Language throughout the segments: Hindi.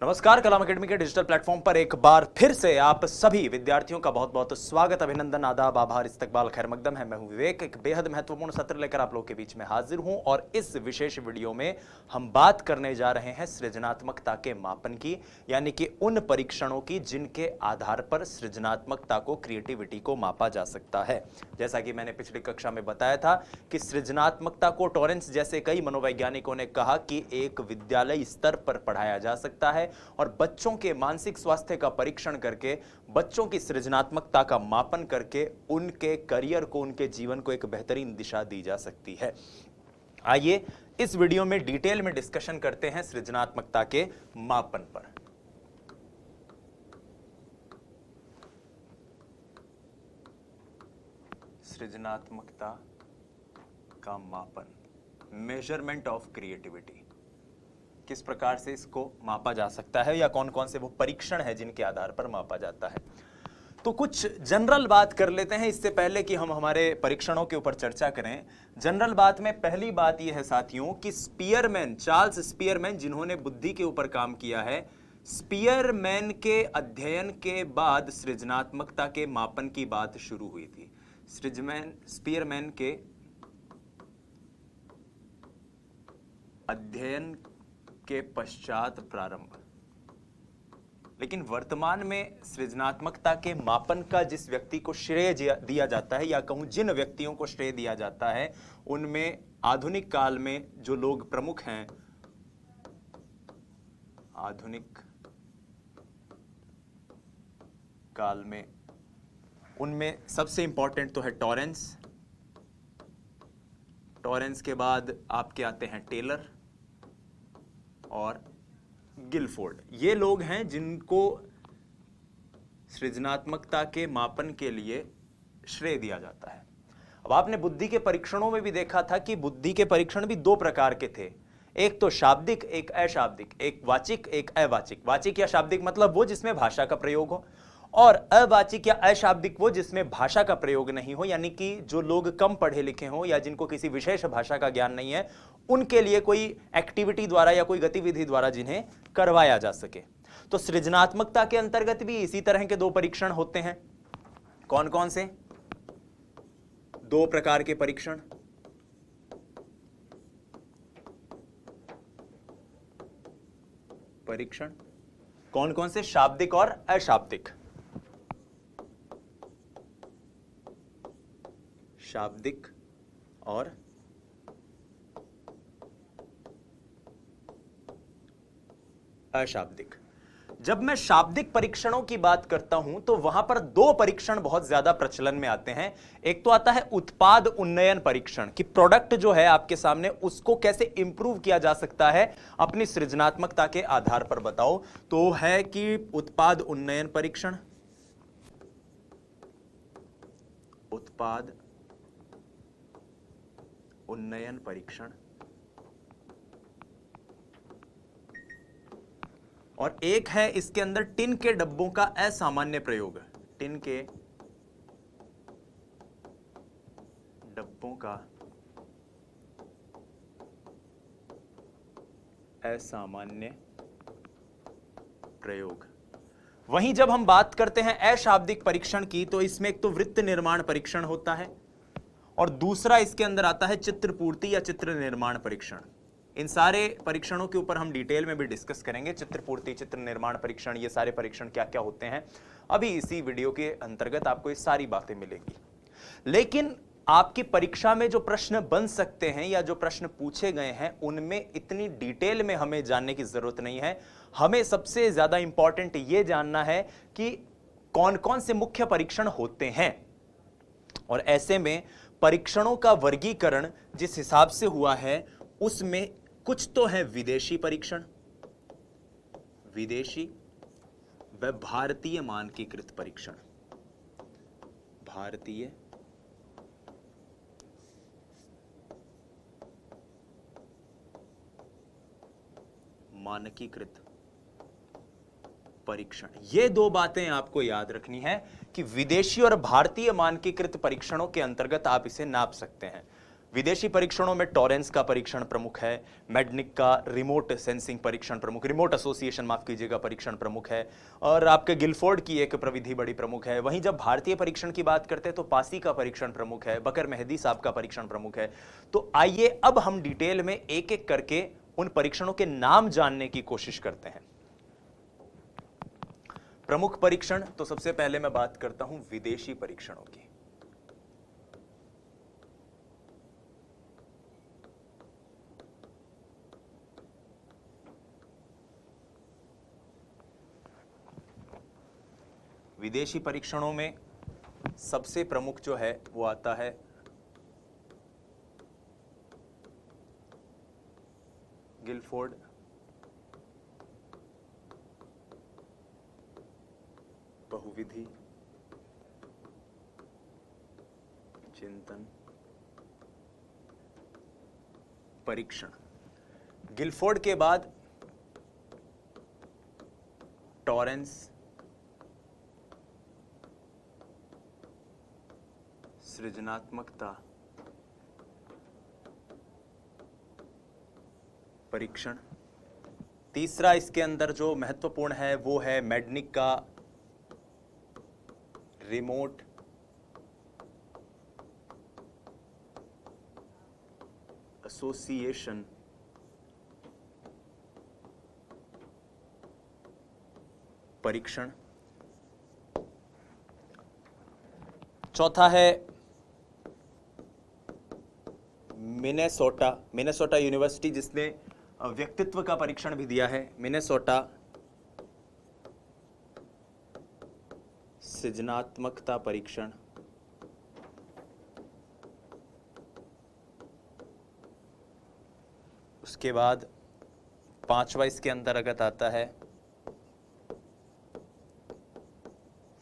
नमस्कार, कलाम एकेडमी के डिजिटल प्लेटफॉर्म पर एक बार फिर से आप सभी विद्यार्थियों का बहुत बहुत स्वागत, अभिनंदन, आदाब, आभार, इस्तकबाल, खैर मकदम है। मैं हूं विवेक। एक बेहद महत्वपूर्ण सत्र लेकर आप लोगों के बीच में हाजिर हूं और इस विशेष वीडियो में हम बात करने जा रहे हैं सृजनात्मकता के मापन की, यानी कि उन परीक्षणों की जिनके आधार पर सृजनात्मकता को, क्रिएटिविटी को मापा जा सकता है। जैसा कि मैंने पिछली कक्षा में बताया था कि सृजनात्मकता को टॉरेंस जैसे कई मनोवैज्ञानिकों ने कहा कि एक विद्यालय स्तर पर पढ़ाया जा सकता है और बच्चों के मानसिक स्वास्थ्य का परीक्षण करके, बच्चों की सृजनात्मकता का मापन करके उनके करियर को, उनके जीवन को एक बेहतरीन दिशा दी जा सकती है। आइए इस वीडियो में डिटेल में डिस्कशन करते हैं सृजनात्मकता के मापन पर। सृजनात्मकता का मापन, मेजरमेंट ऑफ क्रिएटिविटी, किस प्रकार से इसको मापा जा सकता है या कौन कौन से वो परीक्षण है जिनके आधार पर मापा जाता है। तो कुछ जनरल बात कर लेते हैं इससे पहले कि हम हमारे परीक्षणों के ऊपर चर्चा करें। जनरल बात में पहली बात यह है साथियों कि स्पीयरमैन, चार्ल्स स्पीयरमैन, जिन्होंने बुद्धि के ऊपर काम किया है, स्पीयरमैन के अध्ययन के बाद सृजनात्मकता के मापन की बात शुरू हुई थी। स्पीयरमैन के अध्ययन के पश्चात प्रारंभ। लेकिन वर्तमान में सृजनात्मकता के मापन का जिस व्यक्ति को श्रेय दिया जाता है, या कहूं जिन व्यक्तियों को श्रेय दिया जाता है, उनमें आधुनिक काल में जो लोग प्रमुख हैं, आधुनिक काल में उनमें सबसे इंपॉर्टेंट तो है टॉरेंस। टॉरेंस के बाद आपके आते हैं टेलर और गिलफोर्ड। ये लोग हैं जिनको सृजनात्मकता के मापन के लिए श्रेय दिया जाता है। अब आपने बुद्धि के परीक्षणों में भी देखा था कि बुद्धि के परीक्षण भी दो प्रकार के थे, एक तो शाब्दिक, एक अशाब्दिक, एक वाचिक, एक अवाचिक। वाचिक या शाब्दिक मतलब वो जिसमें भाषा का प्रयोग हो, और अवाचिक या अशाब्दिक वो जिसमें भाषा का प्रयोग नहीं हो, यानी कि जो लोग कम पढ़े लिखे हों या जिनको किसी विशेष भाषा का ज्ञान नहीं है, उनके लिए कोई एक्टिविटी द्वारा या कोई गतिविधि द्वारा जिन्हें करवाया जा सके। तो सृजनात्मकता के अंतर्गत भी इसी तरह के दो परीक्षण होते हैं। कौन कौन से? दो प्रकार के परीक्षण। परीक्षण कौन कौन से? शाब्दिक और अशाब्दिक। शाब्दिक और अशाब्दिक। जब मैं शाब्दिक परीक्षणों की बात करता हूं तो वहां पर दो परीक्षण बहुत ज्यादा प्रचलन में आते हैं। एक तो आता है उत्पाद उन्नयन परीक्षण, कि प्रोडक्ट जो है आपके सामने उसको कैसे इंप्रूव किया जा सकता है अपनी सृजनात्मकता के आधार पर, बताओ। तो है कि उत्पाद उन्नयन परीक्षण, उत्पाद उन्नयन परीक्षण, और एक है इसके अंदर टिन के डब्बों का असामान्य प्रयोग। टिन के डब्बों का असामान्य प्रयोग। वहीं जब हम बात करते हैं अशाब्दिक परीक्षण की, तो इसमें एक तो वृत्त निर्माण परीक्षण होता है और दूसरा इसके अंदर आता है चित्रपूर्ति या चित्र निर्माण परीक्षण। इन सारे परीक्षणों के ऊपर हम डिटेल में भी डिस्कस करेंगे। चित्रपूर्ति, चित्र निर्माण परीक्षण, ये सारे परीक्षण क्या क्या होते हैं, अभी इसी वीडियो के अंतर्गत आपको ये सारी बातें मिलेंगी। लेकिन आपकी परीक्षा में जो प्रश्न बन सकते हैं या जो प्रश्न पूछे गए हैं, उनमें इतनी डिटेल में हमें जानने की जरूरत नहीं है। हमें सबसे ज्यादा इंपॉर्टेंट ये जानना है कि कौन कौन से मुख्य परीक्षण होते हैं, और ऐसे में परीक्षणों का वर्गीकरण जिस हिसाब से हुआ है उसमें कुछ तो है विदेशी परीक्षण, विदेशी व भारतीय मानकीकृत परीक्षण। भारतीय मानकीकृत परीक्षण। ये दो बातें आपको याद रखनी है कि विदेशी और भारतीय मानकीकृत परीक्षणों के अंतर्गत आप इसे नाप सकते हैं। विदेशी परीक्षणों में टॉरेंस का परीक्षण प्रमुख है, मेडनिक का रिमोट सेंसिंग परीक्षण प्रमुख, रिमोट एसोसिएशन माफ कीजिएगा, परीक्षण प्रमुख है, और आपके गिलफोर्ड की एक प्रविधि बड़ी प्रमुख है। वहीं जब भारतीय परीक्षण की बात करते हैं तो पासी का परीक्षण प्रमुख है, बकर मेहदी साहब का परीक्षण प्रमुख है। तो आइए अब हम डिटेल में एक एक करके उन परीक्षणों के नाम जानने की कोशिश करते हैं। प्रमुख परीक्षण, तो सबसे पहले मैं बात करता हूं विदेशी परीक्षणों की। विदेशी परीक्षणों में सबसे प्रमुख जो है वो आता है गिलफोर्ड बहुविधि चिंतन परीक्षण। गिलफोर्ड के बाद टॉरेंस, सृजनात्मकता परीक्षण। तीसरा इसके अंदर जो महत्वपूर्ण है वो है मेडनिक का रिमोट एसोसिएशन परीक्षण। चौथा है मिनेसोटा यूनिवर्सिटी, जिसने व्यक्तित्व का परीक्षण भी दिया है, मिनेसोटा सृजनात्मकता परीक्षण। उसके बाद पांचवा इसके अंतर्गत आता है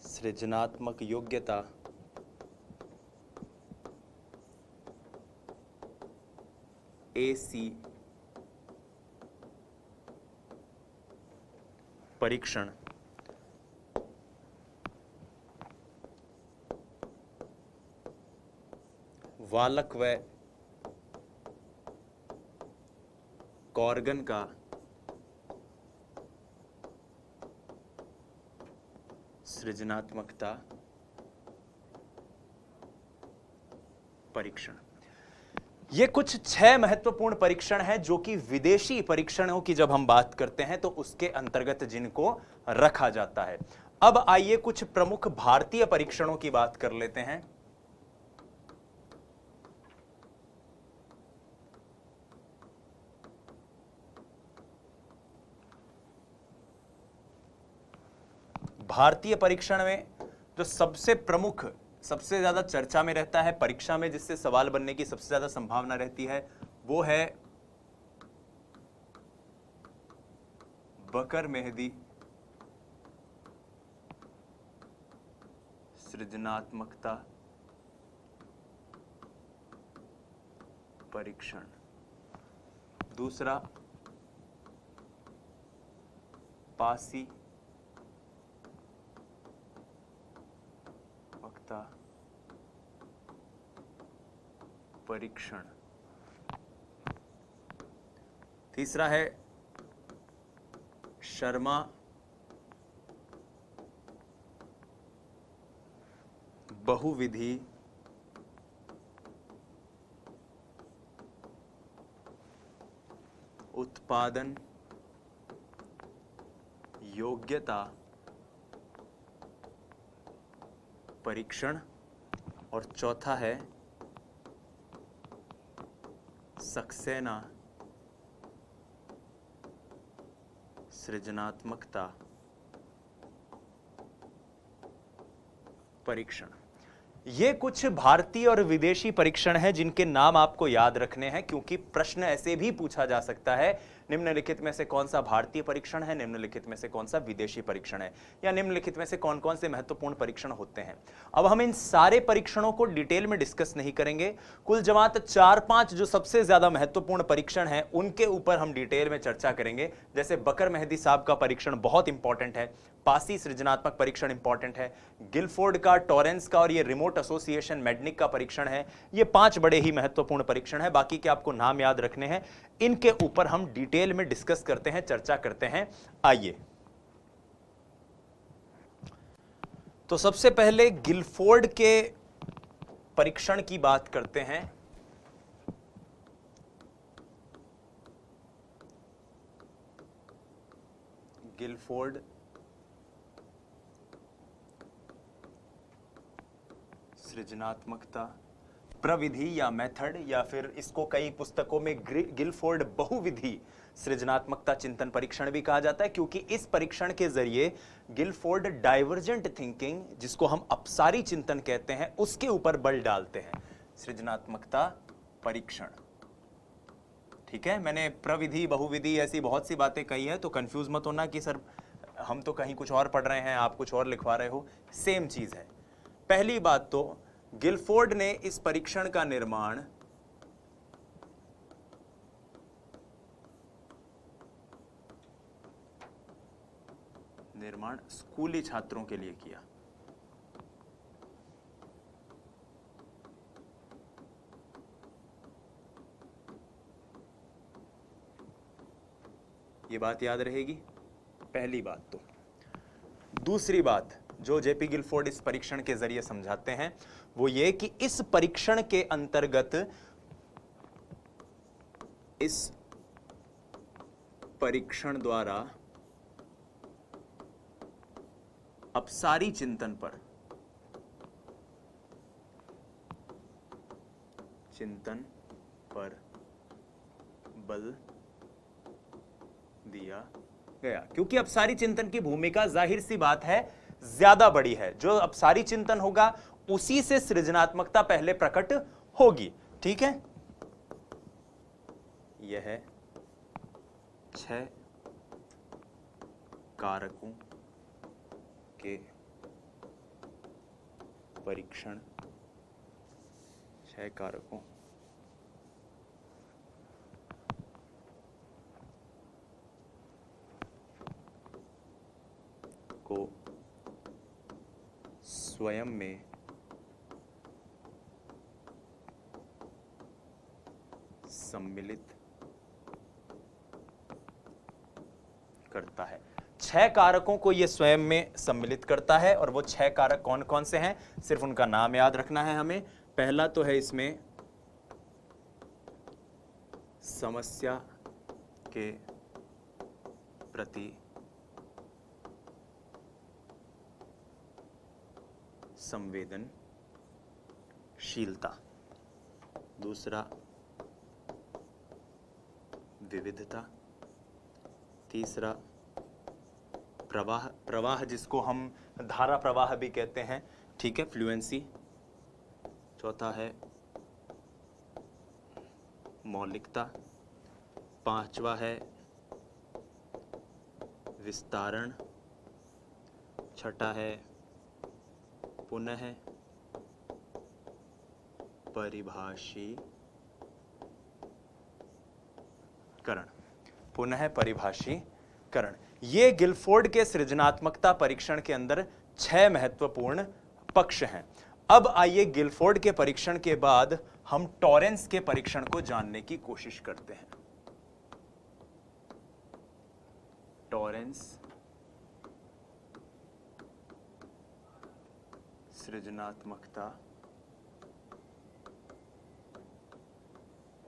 सृजनात्मक योग्यता AC परीक्षण। वालक व कॉर्गन का सृजनात्मकता परीक्षण। ये कुछ 6 महत्वपूर्ण परीक्षण हैं जो कि विदेशी परीक्षणों की जब हम बात करते हैं तो उसके अंतर्गत जिनको रखा जाता है। अब आइए कुछ प्रमुख भारतीय परीक्षणों की बात कर लेते हैं। भारतीय परीक्षण में जो सबसे प्रमुख, सबसे ज्यादा चर्चा में रहता है, परीक्षा में जिससे सवाल बनने की सबसे ज्यादा संभावना रहती है, वो है बकर मेहदी सृजनात्मकता परीक्षण। दूसरा पासी परीक्षण। तीसरा है शर्मा बहुविधि उत्पादन योग्यता परीक्षण। और चौथा है सक्सेना सृजनात्मकता परीक्षण। ये कुछ भारतीय और विदेशी परीक्षण हैं जिनके नाम आपको याद रखने हैं, क्योंकि प्रश्न ऐसे भी पूछा जा सकता है, निम्नलिखित में से कौन सा भारतीय परीक्षण है, निम्नलिखित में से कौन सा विदेशी परीक्षण है, या निम्नलिखित में से कौन कौन से महत्वपूर्ण परीक्षण होते हैं। अब हम इन सारे परीक्षणों को डिटेल में डिस्कस नहीं करेंगे, कुल जमात 4-5 जो सबसे ज्यादा महत्वपूर्ण परीक्षण हैं उनके ऊपर हम डिटेल में चर्चा करेंगे। जैसे बकर मेहदी साहब का परीक्षण बहुत इंपॉर्टेंट है, पासी सृजनात्मक परीक्षण इंपॉर्टेंट है, गिलफोर्ड का, टॉरेंस का और ये रिमोट ऑक्सफोर्ड एसोसिएशन मेडनिक का परीक्षण है। ये 5 बड़े ही महत्वपूर्ण परीक्षण है, बाकी के आपको नाम याद रखने हैं। इनके ऊपर हम डिटेल में डिस्कस करते हैं, चर्चा करते हैं। आइए, तो सबसे पहले गिलफोर्ड के परीक्षण की बात करते हैं। गिलफोर्ड सृजनात्मकता प्रविधि या मेथड, या फिर इसको कई पुस्तकों में गिलफोर्ड बहुविधि सृजनात्मकता चिंतन परीक्षण भी कहा जाता है, क्योंकि इस परीक्षण के जरिए गिलफोर्ड डाइवर्जेंट थिंकिंग, जिसको हम अपसारी चिंतन कहते हैं, उसके ऊपर बल डालते हैं। सृजनात्मकता परीक्षण, ठीक है। मैंने प्रविधि बहुविधि ऐसी बहुत सी बातें कही है, तो कंफ्यूज मत होना कि सर हम तो कहीं कुछ और पढ़ रहे हैं, आप कुछ और लिखवा रहे हो, सेम चीज है। पहली बात तो गिलफोर्ड ने इस परीक्षण का निर्माण स्कूली छात्रों के लिए किया। ये बात याद रहेगी, पहली बात तो। दूसरी बात जो जेपी गिलफोर्ड इस परीक्षण के जरिए समझाते हैं वो ये कि इस परीक्षण के अंतर्गत, इस परीक्षण द्वारा अपसारी चिंतन पर बल दिया गया, क्योंकि अपसारी चिंतन की भूमिका जाहिर सी बात है ज्यादा बड़ी है। जो अपसारी चिंतन होगा उसी से सृजनात्मकता पहले प्रकट होगी, ठीक है। यह 6 कारकों के परीक्षण, 6 कारकों को स्वयं में सम्मिलित करता है। 6 कारकों को यह स्वयं में सम्मिलित करता है, और वो 6 कारक कौन कौन से हैं, सिर्फ उनका नाम याद रखना है हमें। पहला तो है इसमें समस्या के प्रति संवेदनशीलता, दूसरा विविधता, तीसरा प्रवाह जिसको हम धारा प्रवाह भी कहते हैं, ठीक है, फ्लुएंसी, चौथा है मौलिकता, पांचवा है विस्तारण, छठा है पुनः परिभाषीकरण। ये गिलफोर्ड के सृजनात्मकता परीक्षण के अंदर 6 महत्वपूर्ण पक्ष हैं। अब आइए गिलफोर्ड के परीक्षण के बाद हम टॉरेंस के परीक्षण को जानने की कोशिश करते हैं। टॉरेंस सृजनात्मकता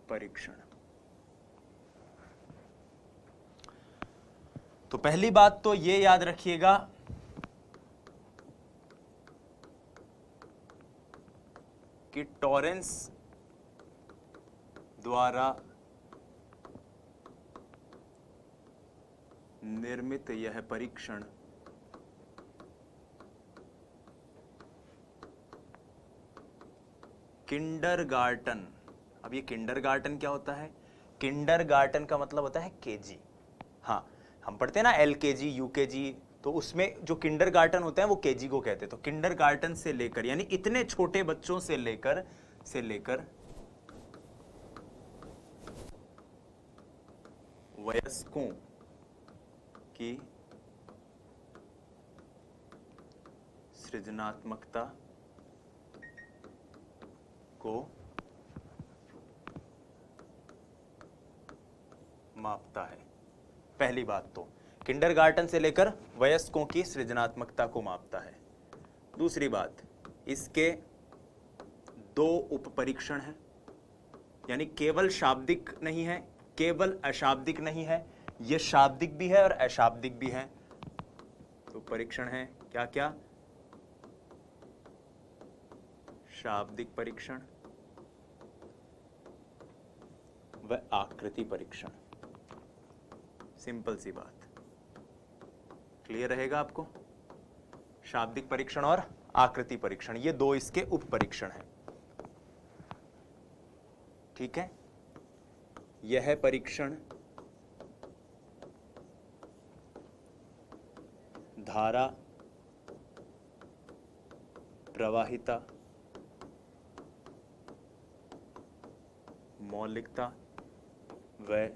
परीक्षण। तो पहली बात तो ये याद रखिएगा कि टॉरेंस द्वारा निर्मित यह परीक्षण किंडरगार्टन। अब ये किंडरगार्टन क्या होता है? किंडरगार्टन का मतलब होता है केजी। हाँ, हम पढ़ते हैं ना एलकेजी, यूकेजी, तो उसमें जो किंडरगार्टन होता है वो केजी को कहते हैं। तो किंडरगार्टन से लेकर, यानी इतने छोटे बच्चों से लेकर वयस्कों की सृजनात्मकता को मापता है। पहली बात तो किंडरगार्टन से लेकर वयस्कों की सृजनात्मकता को मापता है। दूसरी बात, इसके दो उप परीक्षण हैं, यानी केवल शाब्दिक नहीं है, केवल अशाब्दिक नहीं है, यह शाब्दिक भी है और अशाब्दिक भी है। तो परीक्षण है क्या क्या? शाब्दिक परीक्षण व आकृति परीक्षण। सिंपल सी बात, क्लियर रहेगा आपको? शाब्दिक परीक्षण और आकृति परीक्षण, ये दो इसके उप परीक्षण हैं। ठीक है, यह परीक्षण धारा प्रवाहिता, मौलिकता व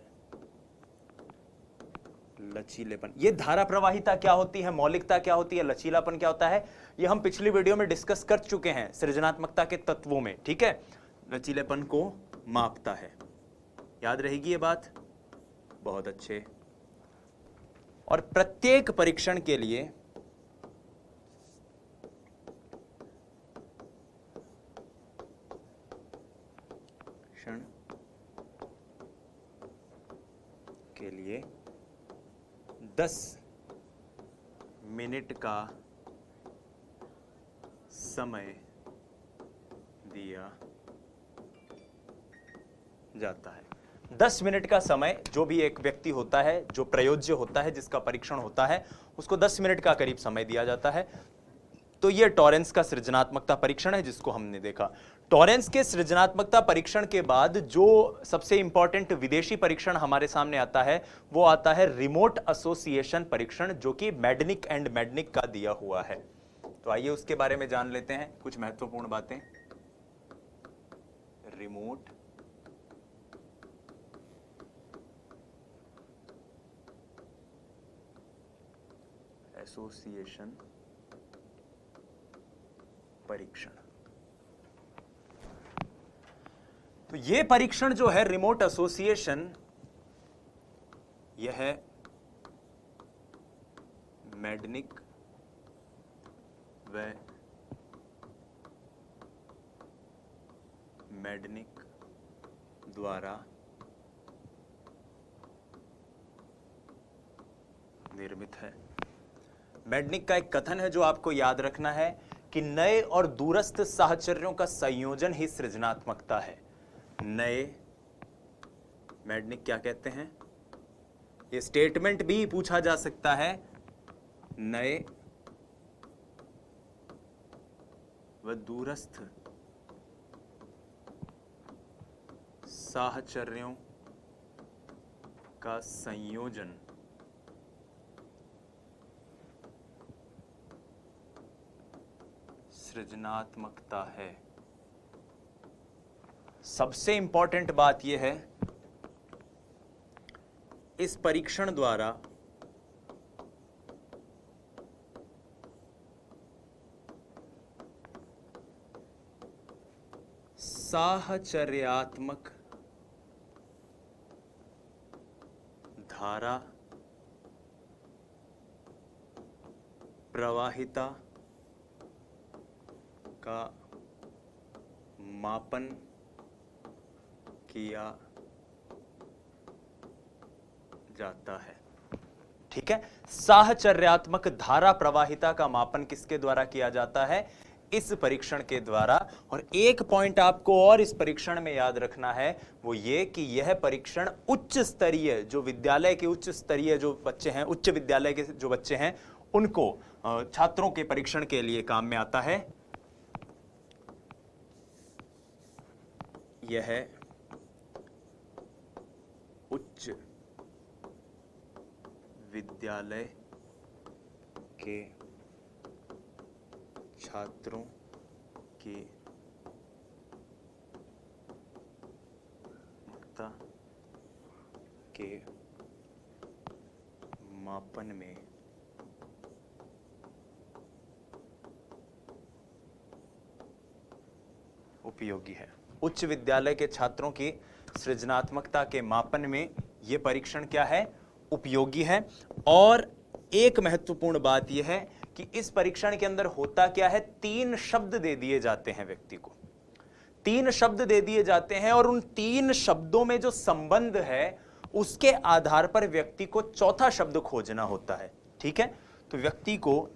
लचीलेपन। ये धारा प्रवाहिता क्या होती है, मौलिकता क्या होती है, लचीलापन क्या होता है, ये हम पिछली वीडियो में डिस्कस कर चुके हैं सृजनात्मकता के तत्वों में। ठीक है, लचीलेपन को मापता है। याद रहेगी ये बात? बहुत अच्छे। और प्रत्येक परीक्षण के लिए के लिए 10 मिनट का समय दिया जाता है। 10 मिनट का समय जो भी एक व्यक्ति होता है, जो प्रयोज्य होता है, जिसका परीक्षण होता है, उसको 10 मिनट का करीब समय दिया जाता है। तो यह टॉरेंस का सृजनात्मकता परीक्षण है जिसको हमने देखा। टॉरेंस के सृजनात्मकता परीक्षण के बाद जो सबसे इंपॉर्टेंट विदेशी परीक्षण हमारे सामने आता है वो आता है रिमोट एसोसिएशन परीक्षण, जो कि मेडनिक एंड मेडनिक का दिया हुआ है। तो आइए उसके बारे में जान लेते हैं कुछ महत्वपूर्ण बातें। रिमोट एसोसिएशन परीक्षण। तो यह परीक्षण जो है रिमोट एसोसिएशन, यह है मेडनिक व मेडनिक द्वारा निर्मित है। मेडनिक का एक कथन है जो आपको याद रखना है कि नए और दूरस्थ साहचर्यों का संयोजन ही सृजनात्मकता है। नए, मेडनिक क्या कहते हैं? ये स्टेटमेंट भी पूछा जा सकता है, नए व दूरस्थ साहचर्यों का संयोजन सृजनात्मकता है। सबसे इंपॉर्टेंट बात यह है, इस परीक्षण द्वारा साहचर्यात्मक धारा प्रवाहिता का मापन किया जाता है। ठीक है, साहचर्यात्मक धारा प्रवाहिता का मापन किसके द्वारा किया जाता है? इस परीक्षण के द्वारा। और एक पॉइंट आपको और इस परीक्षण में याद रखना है, वो ये कि यह परीक्षण उच्च स्तरीय, जो विद्यालय के उच्च स्तरीय जो बच्चे हैं, उच्च विद्यालय के जो बच्चे हैं, उनको छात्रों के परीक्षण के लिए काम में आता है। यह उच्च विद्यालय के छात्रों की क्षमता के मापन में उपयोगी है। उच्च विद्यालय के छात्रों की सृजनात्मकता के मापन में यह परीक्षण क्या है, उपयोगी है। और एक महत्वपूर्ण बात यह है कि इस परीक्षण के अंदर होता क्या है, 3 शब्द दे दिए जाते हैं व्यक्ति को, 3 शब्द दे दिए जाते हैं और उन 3 शब्दों में जो संबंध है उसके आधार पर व्यक्ति को चौथा शब्द खोजना होता है। ठीक है, तो व्यक्ति को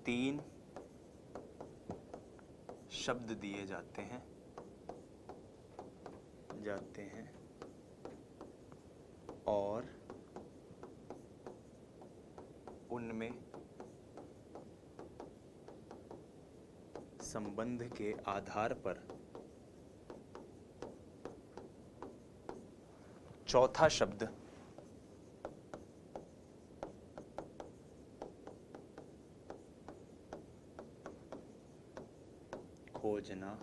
तीन शब्द दिए जाते हैं और उनमें संबंध के आधार पर चौथा शब्द खोजना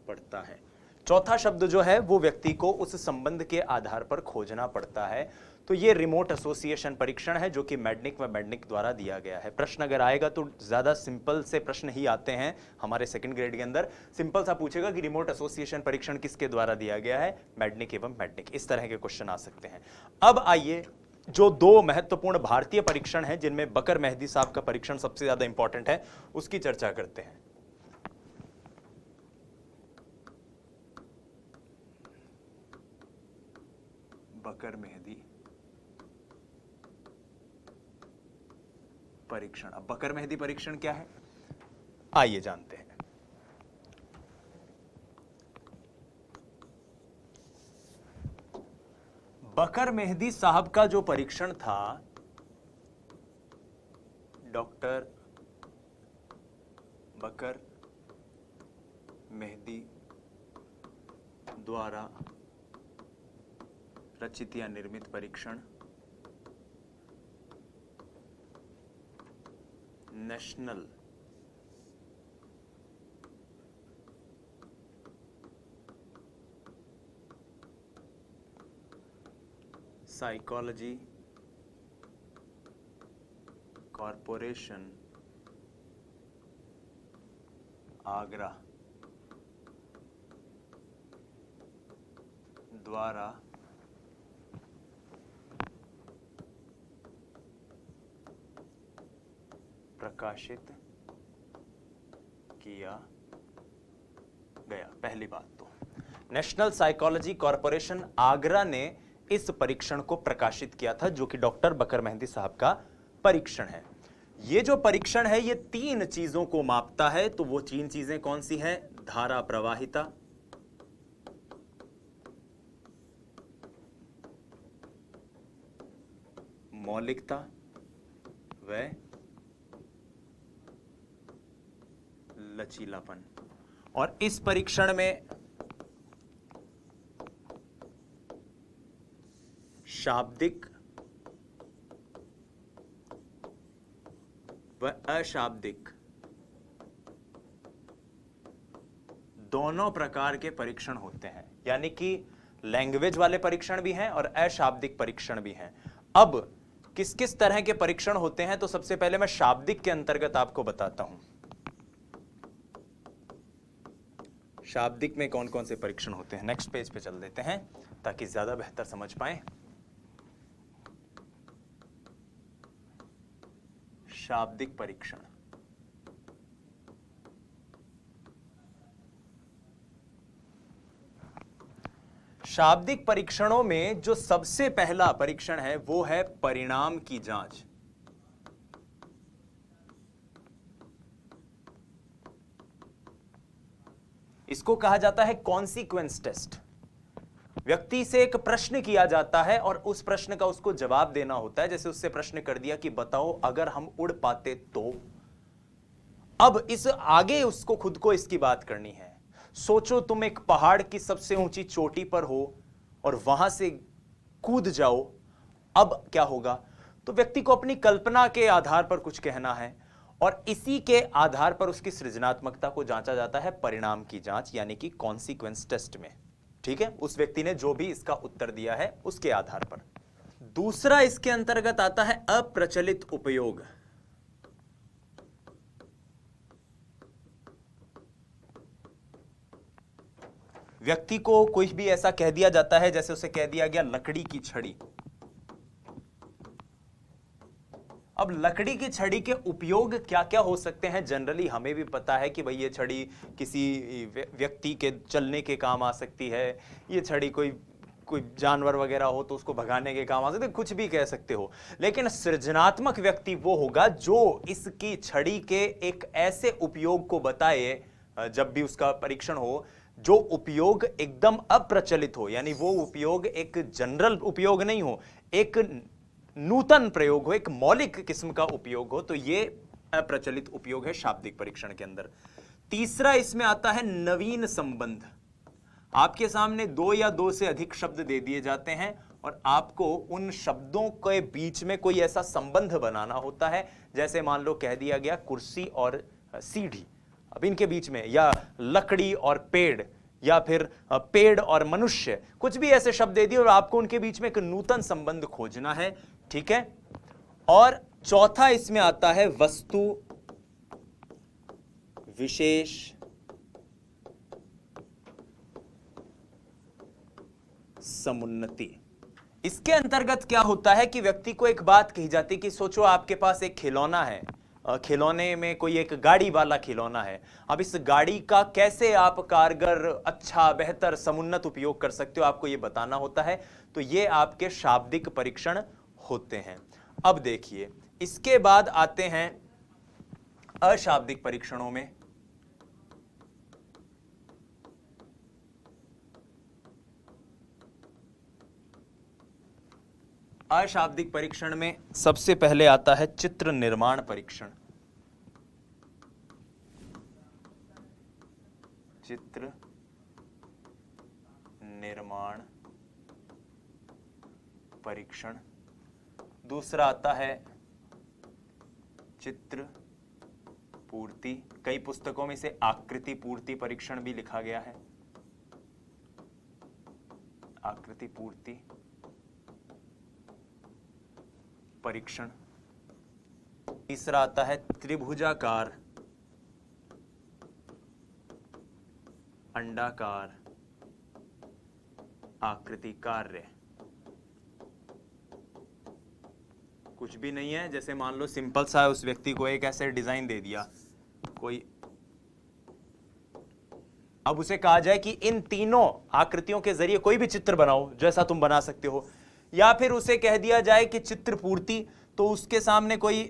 पड़ता है। चौथा शब्द जो है वो व्यक्ति को उस संबंध के आधार पर खोजना पड़ता है। तो ये रिमोट एसोसिएशन परीक्षण है जो कि मेडनिक व मेडनिक द्वारा दिया गया है। प्रश्न अगर आएगा तो ज्यादा सिंपल से प्रश्न ही आते हैं हमारे सेकंड ग्रेड के अंदर। सिंपल सा पूछेगा कि रिमोट एसोसिएशन परीक्षण किसके द्वारा दिया गया है, मेडनिक एवं मेडनिक, इस तरह के क्वेश्चन आ सकते हैं। अब आइए जो 2 महत्वपूर्ण भारतीय परीक्षण है जिनमें बकर मेहदी साहब का परीक्षण सबसे ज्यादा इंपॉर्टेंट है, उसकी चर्चा करते हैं। बकर मेहदी परीक्षण। अब बकर मेहदी परीक्षण क्या है, आइए जानते हैं। बकर मेहदी साहब का जो परीक्षण था, डॉक्टर बकर मेहदी द्वारा रचित या निर्मित परीक्षण नेशनल साइकोलॉजी कॉरपोरेशन आगरा द्वारा प्रकाशित किया गया। पहली बात तो नेशनल साइकोलॉजी कॉरपोरेशन आगरा ने इस परीक्षण को प्रकाशित किया था जो कि डॉक्टर बकर मेहदी साहब का परीक्षण है। ये जो परीक्षण है ये 3 चीजों को मापता है। तो वो 3 चीजें कौन सी हैं, धारा प्रवाहिता, मौलिकता व लचीलापन। और इस परीक्षण में शाब्दिक व अशाब्दिक दोनों प्रकार के परीक्षण होते हैं, यानी कि लैंग्वेज वाले परीक्षण भी हैं और अशाब्दिक परीक्षण भी हैं। अब किस किस तरह के परीक्षण होते हैं, तो सबसे पहले मैं शाब्दिक के अंतर्गत आपको बताता हूं। शाब्दिक में कौन कौन से परीक्षण होते हैं, नेक्स्ट पेज पे चल देते हैं ताकि ज्यादा बेहतर समझ पाएं। शाब्दिक परीक्षण, शाब्दिक परीक्षणों में जो सबसे पहला परीक्षण है वो है परिणाम की जांच। इसको कहा जाता है कॉन्सिक्वेंस टेस्ट। व्यक्ति से एक प्रश्न किया जाता है और उस प्रश्न का उसको जवाब देना होता है। जैसे उससे प्रश्न कर दिया कि बताओ अगर हम उड़ पाते तो। अब इस आगे उसको खुद को इसकी बात करनी है। सोचो तुम एक पहाड़ की सबसे ऊंची चोटी पर हो और वहां से कूद जाओ, अब क्या होगा। तो व्यक्ति को अपनी कल्पना के आधार पर कुछ कहना है और इसी के आधार पर उसकी सृजनात्मकता को जांचा जाता है परिणाम की जांच, यानी कि कॉन्सिक्वेंस टेस्ट में। ठीक है, उस व्यक्ति ने जो भी इसका उत्तर दिया है उसके आधार पर। दूसरा इसके अंतर्गत आता है अप्रचलित उपयोग। व्यक्ति को कुछ भी ऐसा कह दिया जाता है, जैसे उसे कह दिया गया लकड़ी की छड़ी। अब लकड़ी की छड़ी के उपयोग क्या क्या हो सकते हैं, जनरली हमें भी पता है कि भाई ये छड़ी किसी व्यक्ति के चलने के काम आ सकती है, ये छड़ी कोई जानवर वगैरह हो तो उसको भगाने के काम आ सकते, कुछ भी कह सकते हो। लेकिन सृजनात्मक व्यक्ति वो होगा जो इसकी छड़ी के एक ऐसे उपयोग को बताए, जब भी उसका परीक्षण हो, जो उपयोग एकदम अप्रचलित हो, यानी वो उपयोग एक जनरल उपयोग नहीं हो, एक नूतन प्रयोग हो, एक मौलिक किस्म का उपयोग हो, तो ये अप्रचलित उपयोग है शाब्दिक परीक्षण के अंदर। तीसरा इसमें आता है नवीन संबंध। आपके सामने दो या दो से अधिक शब्द दे दिए जाते हैं और आपको उन शब्दों के बीच में कोई ऐसा संबंध बनाना होता है, जैसे मान लो कह दिया गया कुर्सी और सीढ़ी, अब इनके बीच में, या लकड़ी और पेड़, या फिर पेड़ और मनुष्य, कुछ भी ऐसे शब्द दे दिए और आपको उनके बीच में एक नूतन संबंध खोजना है, ठीक है। और चौथा इसमें आता है वस्तु विशेष समुन्नति। इसके अंतर्गत क्या होता है कि व्यक्ति को एक बात कही जाती है कि सोचो आपके पास एक खिलौना है, खिलौने में कोई एक गाड़ी वाला खिलौना है। अब इस गाड़ी का कैसे आप कारगर, अच्छा, बेहतर, समुन्नत उपयोग कर सकते हो, आपको यह बताना होता है। तो ये आपके शाब्दिक परीक्षण होते हैं। अब देखिए, इसके बाद आते हैं अशाब्दिक परीक्षणों में। अशाब्दिक परीक्षण में सबसे पहले आता है चित्र निर्माण परीक्षण। चित्र निर्माण परीक्षण। दूसरा आता है चित्र पूर्ति। कई पुस्तकों में इसे आकृति पूर्ति परीक्षण भी लिखा गया है। आकृति पूर्ति परीक्षण। तीसरा आता है त्रिभुजाकार, अंडाकार आकृति कार्य। कुछ भी नहीं है, जैसे मान लो सिंपल सा है, उस व्यक्ति को एक ऐसे डिजाइन दे दिया कोई, अब उसे कहा जाए कि इन तीनों आकृतियों के जरिए कोई भी चित्र बनाओ, जैसा तुम बना सकते हो। या फिर उसे कह दिया जाए कि चित्र पूर्ति, तो उसके सामने कोई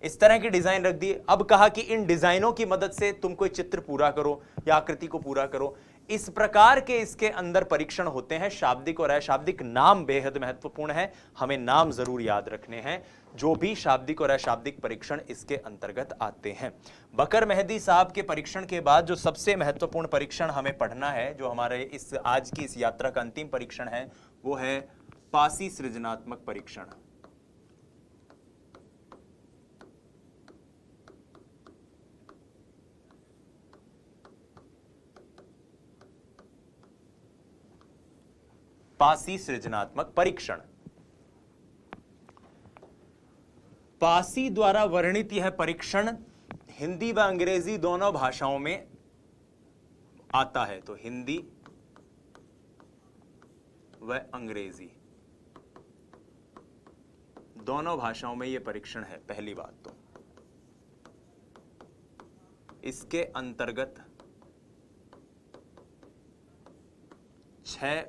इस तरह की डिजाइन रख दी। अब कहा कि इन डिजाइनों की मदद से तुम कोई चित्र पूरा करो या आकृति को पूरा करो। इस प्रकार के इसके अंदर परीक्षण होते हैं। शाब्दिक और अशाब्दिक। नाम बेहद महत्वपूर्ण है, हमें नाम जरूर याद रखने हैं जो भी शाब्दिक और अशाब्दिक परीक्षण इसके अंतर्गत आते हैं। बकर मेहदी साहब के परीक्षण के बाद जो सबसे महत्वपूर्ण परीक्षण हमें पढ़ना है, जो हमारे इस आज की इस यात्रा का अंतिम परीक्षण है, वो है पासी सृजनात्मक परीक्षण। पासी सृजनात्मक परीक्षण। पासी द्वारा वर्णित यह परीक्षण हिंदी व अंग्रेजी दोनों भाषाओं में आता है। तो हिंदी व अंग्रेजी दोनों भाषाओं में यह परीक्षण है। पहली बात तो इसके अंतर्गत 6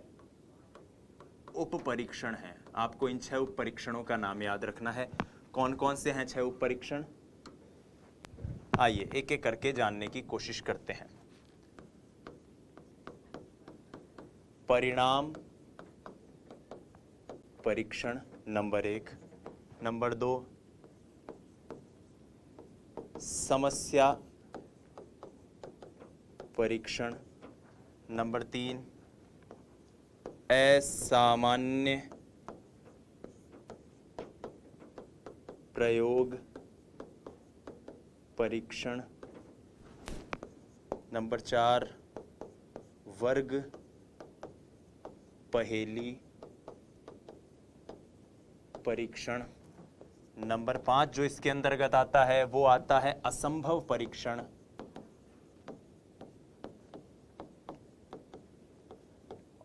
उप परीक्षण हैं। आपको इन 6 उप परीक्षणों का नाम याद रखना है। कौन कौन से हैं 6 उप परीक्षण? आइए एक एक करके जानने की कोशिश करते हैं। परिणाम परीक्षण नंबर 1। नंबर 2 समस्या परीक्षण। नंबर 3 असामान्य प्रयोग परीक्षण। नंबर 4 वर्ग पहेली परीक्षण। नंबर 5 जो इसके अंतर्गत आता है वो आता है असंभव परीक्षण।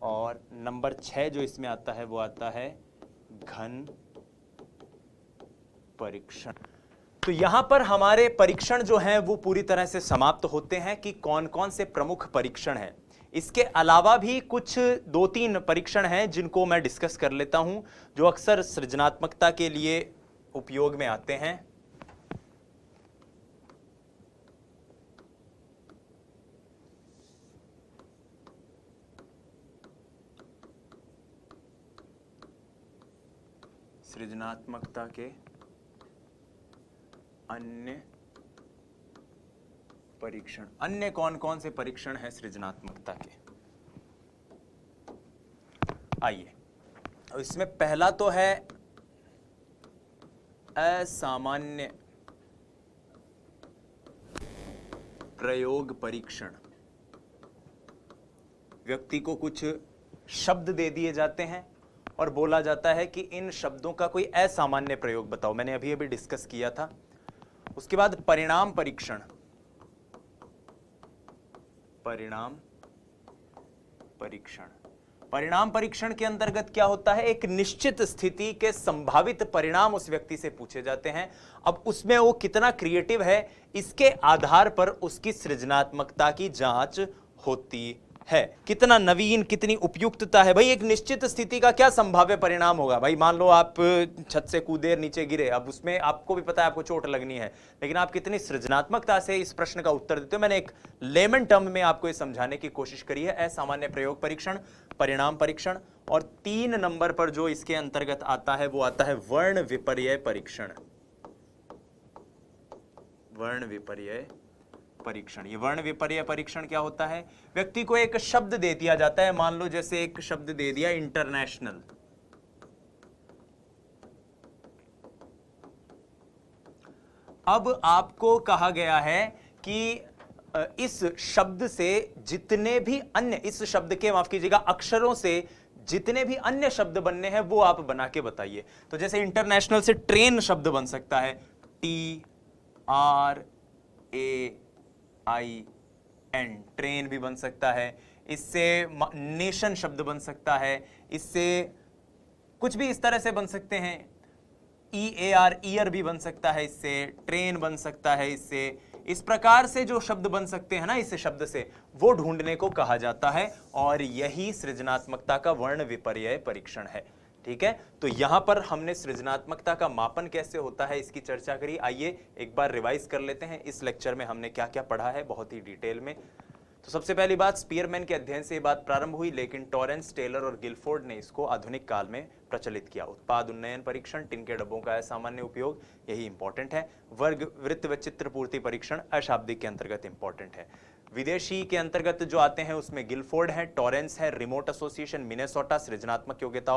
और नंबर 6 जो इसमें आता है वो आता है घन परीक्षण। तो यहां पर हमारे परीक्षण जो हैं वो पूरी तरह से समाप्त होते हैं कि कौन कौन से प्रमुख परीक्षण हैं। इसके अलावा भी कुछ 2-3 परीक्षण हैं जिनको मैं डिस्कस कर लेता हूं, जो अक्सर सृजनात्मकता के लिए उपयोग में आते हैं। सृजनात्मकता के अन्य परीक्षण। अन्य कौन कौन से परीक्षण हैं सृजनात्मकता के? आइए, इसमें पहला तो है असामान्य प्रयोग परीक्षण। व्यक्ति को कुछ शब्द दे दिए जाते हैं और बोला जाता है कि इन शब्दों का कोई असामान्य प्रयोग बताओ। मैंने अभी अभी डिस्कस किया था। उसके बाद परिणाम परीक्षण। परिणाम परीक्षण। परिणाम परीक्षण के अंतर्गत क्या होता है, एक निश्चित स्थिति के संभावित परिणाम उस व्यक्ति से पूछे जाते हैं। अब उसमें वो कितना क्रिएटिव है इसके आधार पर उसकी सृजनात्मकता की जांच होती है। कितना नवीन, कितनी उपयुक्तता है। भाई एक निश्चित स्थिति का क्या संभाव्य परिणाम होगा। भाई मान लो आप छत से कूदे नीचे गिरे, अब उसमें आपको भी पता है आपको चोट लगनी है, लेकिन आप कितनी सृजनात्मकता से इस प्रश्न का उत्तर देते हो। मैंने एक लेमन टर्म में आपको ये समझाने की कोशिश करी है। असामान्य प्रयोग परीक्षण, परिणाम परीक्षण। और 3 नंबर पर जो इसके अंतर्गत आता है वो आता है वर्ण विपर्यय परीक्षण। वर्ण विपर्यय परीक्षण। ये वर्ण विपर्यय परीक्षण क्या होता है, व्यक्ति को एक शब्द दे दिया जाता है। मान लो जैसे एक शब्द दे दिया इंटरनेशनल। अब आपको कहा गया है कि इस शब्द से जितने भी अन्य, इस शब्द के माफ कीजिएगा अक्षरों से जितने भी अन्य शब्द बनने हैं वो आप बना के बताइए। तो जैसे इंटरनेशनल से ट्रेन शब्द बन सकता है, TRAIN, ट्रेन भी बन सकता है। इससे नेशन शब्द बन सकता है। इससे कुछ भी इस तरह से बन सकते हैं। EAR, ईयर भी बन सकता है। इससे ट्रेन बन सकता है। इससे इस प्रकार से जो शब्द बन सकते हैं ना इस शब्द से, वो ढूंढने को कहा जाता है। और यही सृजनात्मकता का वर्ण विपर्यय परीक्षण है। ठीक है, तो यहां पर हमने सृजनात्मकता का मापन कैसे होता है इसकी चर्चा करी। आइए एक बार रिवाइज कर लेते हैं इस लेक्चर में हमने क्या क्या पढ़ा है बहुत ही डिटेल में। तो सबसे पहली बात, स्पीयरमैन के अध्ययन से ये बात प्रारंभ हुई, लेकिन टॉरेंस, टेलर और गिलफोर्ड ने इसको आधुनिक काल में प्रचलित किया। उत्पाद उन्नयन परीक्षण, टिन के डब्बों का असामान्य उपयोग, यही इंपॉर्टेंट है। वर्ग, वृत्त व चित्र पूर्ति परीक्षण अशाब्दिक के अंतर्गत इंपॉर्टेंट है। विदेशी के अंतर्गत जो आते हैं उसमें गिलफोर्ड है, टॉरेंस है, रिमोट एसोसिएशन, मिनेसोटा, सृजनात्मक योग्यता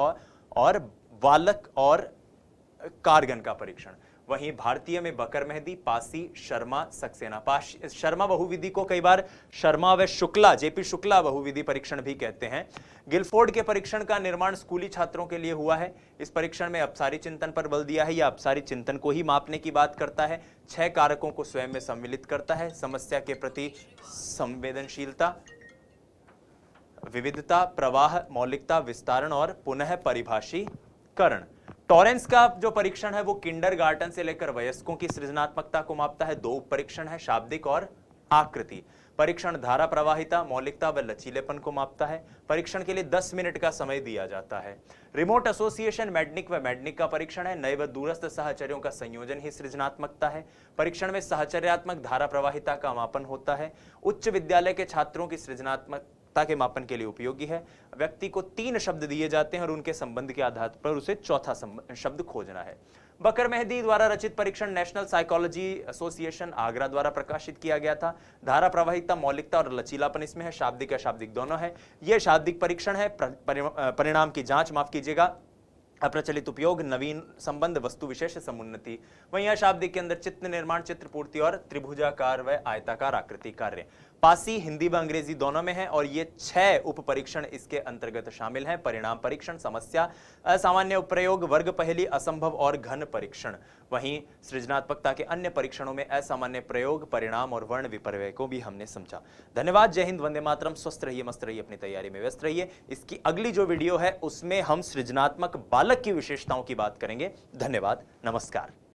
और बालक और कार्गन का परीक्षण। वहीं भारतीय में बकर मेहदी, पासी, शर्मा, सक्सेना। शर्मा बहुविधि को कई बार शर्मा व शुक्ला, जेपी शुक्ला बहुविधि परीक्षण भी कहते हैं। गिलफोर्ड के परीक्षण का निर्माण स्कूली छात्रों के लिए हुआ है। इस परीक्षण में अपसारी चिंतन पर बल दिया है। यह अपसारी चिंतन को ही मापने की बात करता है। 6 कारकों को स्वयं में सम्मिलित करता है। समस्या के प्रति संवेदनशीलता, विविधता, प्रवाह, मौलिकता, विस्तारण और पुनः परिभाषीकरण। टॉरेंस का जो परीक्षण है वो किंडरगार्टन से लेकर वयस्कों की सृजनात्मकता को मापता है। 2 उप परीक्षण है, शाब्दिक और आकृति परीक्षण। धारा प्रवाहिता, मौलिकता व लचीलेपन को मापता है। परीक्षण के लिए 10 मिनट का समय दिया जाता है। रिमोट एसोसिएशन, मैडनिक व मैडनिक का परीक्षण है। नए व दूरस्थ सहचर्यों का संयोजन ही सृजनात्मकता है। परीक्षण में सहचर्यात्मक धारा प्रवाहिता का मापन होता है। उच्च विद्यालय के छात्रों की सृजनात्मक के मापन के लिए उपयोगी है। व्यक्ति को 3 शब्द दिए जाते हैं और उनके संबंध के आधार पर उसे चौथा शब्द खोजना है। बकर मेहदी द्वारा रचित परीक्षण नेशनल साइकोलॉजी एसोसिएशन आगरा द्वारा प्रकाशित किया गया था। धारा प्रवाहिता, मौलिकता और लचीलापन इसमें है। शाब्दिक अशाब्दिक दोनों है। यह शाब्दिक परीक्षण है। परिणाम की जांच, माफ कीजिएगा, अप्रचलित उपयोग, नवीन संबंध, वस्तु विशेष समुन्नति। वहीं अशाब्दिक के अंदर चित्र निर्माण, चित्र पूर्ति और त्रिभुजाकार व आयताकार आकृति कार्य। पासी हिंदी व अंग्रेजी दोनों में है और ये 6 उप परीक्षण इसके अंतर्गत शामिल हैं। परिणाम परीक्षण, समस्या, असामान्य प्रयोग, वर्ग पहेली, असंभव और घन परीक्षण। वहीं सृजनात्मकता के अन्य परीक्षणों में असामान्य प्रयोग, परिणाम और वर्ण विपर्यय को भी हमने समझा। धन्यवाद। जय हिंद, वंदे मातरम। स्वस्थ रहिए, मस्त रहिए, अपनी तैयारी में व्यस्त रहिए। इसकी अगली जो वीडियो है उसमें हम सृजनात्मक बालक की विशेषताओं की बात करेंगे। धन्यवाद, नमस्कार।